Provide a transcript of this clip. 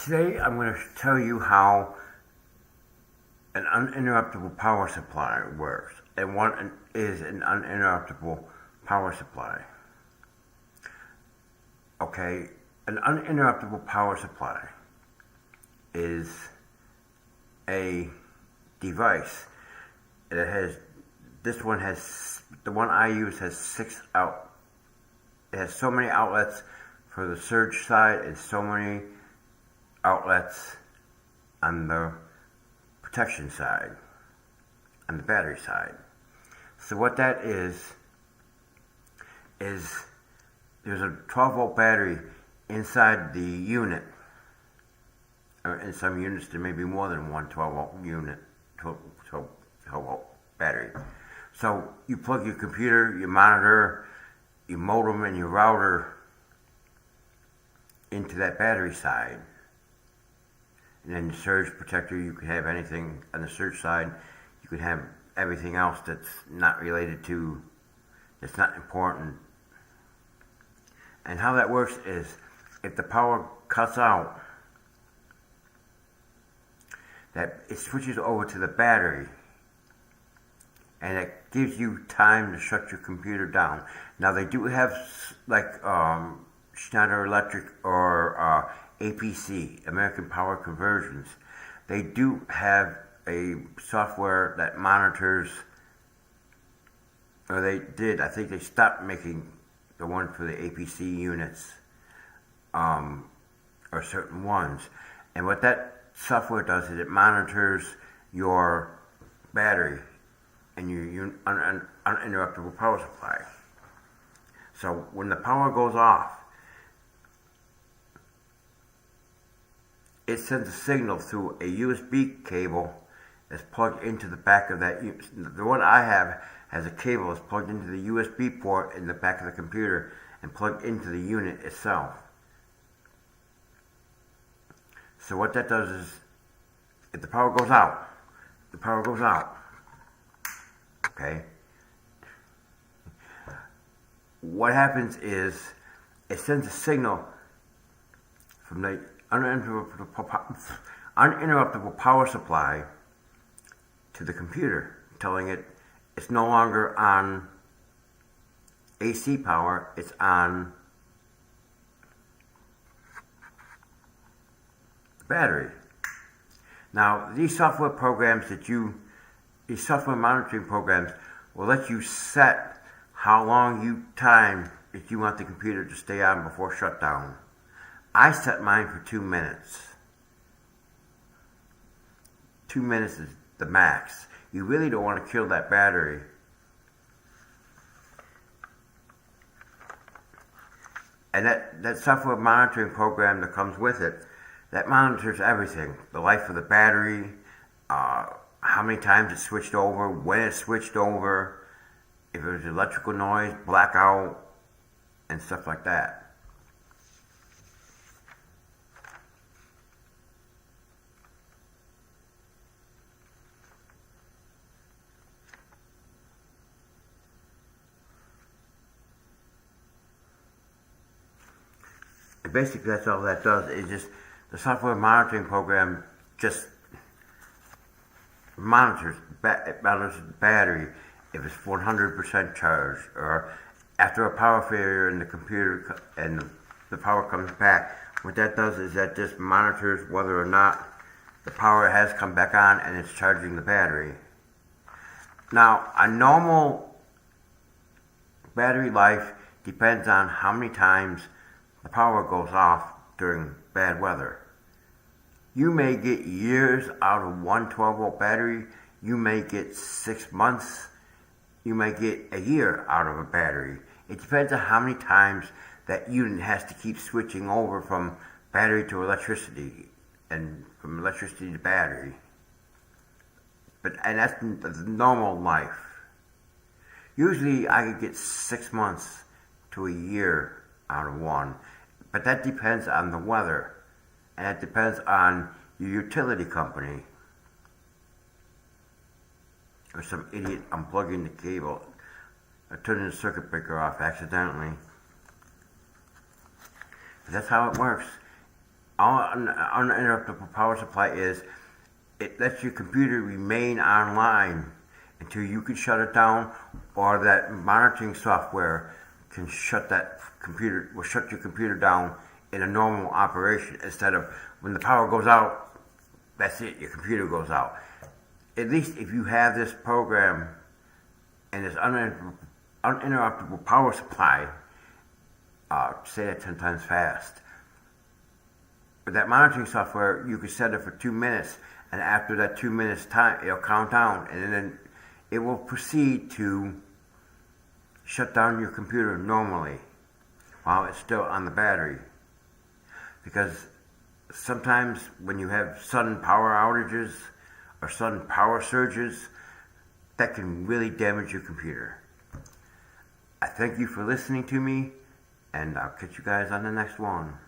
Today I'm going to tell you how an uninterruptible power supply works and what is an uninterruptible power supply. Okay, an uninterruptible power supply is a device that has, the one I use has it has so many outlets for the surge side and so many outlets on the protection side, on the battery side. So what that is there's a 12 volt battery inside the unit. Or in some units there may be more than one 12 volt unit, 12 volt battery. So you plug your computer, your monitor, your modem, and your router into that battery side. And then the surge protector, you could have anything on the surge side. You could have everything else that's not related to, that's not important. And how that works is, if the power cuts out, that it switches over to the battery, and it gives you time to shut your computer down. Now they do have like Schneider Electric or APC, American Power Conversions. They do have a software that monitors, or they did, I think they stopped making the one for the APC units, or certain ones. And what that software does is it monitors your battery and your uninterruptible power supply. So when the power goes off, it sends a signal through a USB cable that's plugged into the back of that. The one I have has a cable that's plugged into the USB port in the back of the computer and plugged into the unit itself. So what that does is, if the power goes out, the power goes out. Okay? What happens is, it sends a signal from the uninterruptible power supply to the computer, telling it it's no longer on AC power, it's on the battery. Now, these software monitoring programs will let you set how long if you want the computer to stay on before shutdown. I set mine for 2 minutes. 2 minutes is the max. You really don't want to kill that battery. And that software monitoring program that comes with it, that monitors everything. The life of the battery, how many times it switched over, when it switched over, if there was electrical noise, blackout, and stuff like that. Basically, that's all that does. Is just the software monitoring program just monitors the battery if it's 100% charged, or after a power failure in the computer and the power comes back. What that does is that just monitors whether or not the power has come back on and it's charging the battery. Now, a normal battery life depends on how many times the power goes off during bad weather. You may get years out of one 12 volt battery. You may get 6 months. You may get a year out of a battery. It depends on how many times that unit has to keep switching over from battery to electricity and from electricity to battery. And that's the normal life. Usually I could get 6 months to a year out of one, but that depends on the weather, and it depends on your utility company. Or some idiot unplugging the cable, or turning the circuit breaker off accidentally. But that's how it works. All an uninterruptible power supply is, it lets your computer remain online until you can shut it down, or that monitoring software can shut your computer down in a normal operation, instead of when the power goes out, that's it, your computer goes out. At least if you have this program and this uninterruptible power supply, say that 10 times fast. With that monitoring software, you can set it for 2 minutes, and after that 2 minutes time, it'll count down, and then it will proceed to shut down your computer normally while it's still on the battery. Because sometimes when you have sudden power outages or sudden power surges, that can really damage your computer. I thank you for listening to me, and I'll catch you guys on the next one.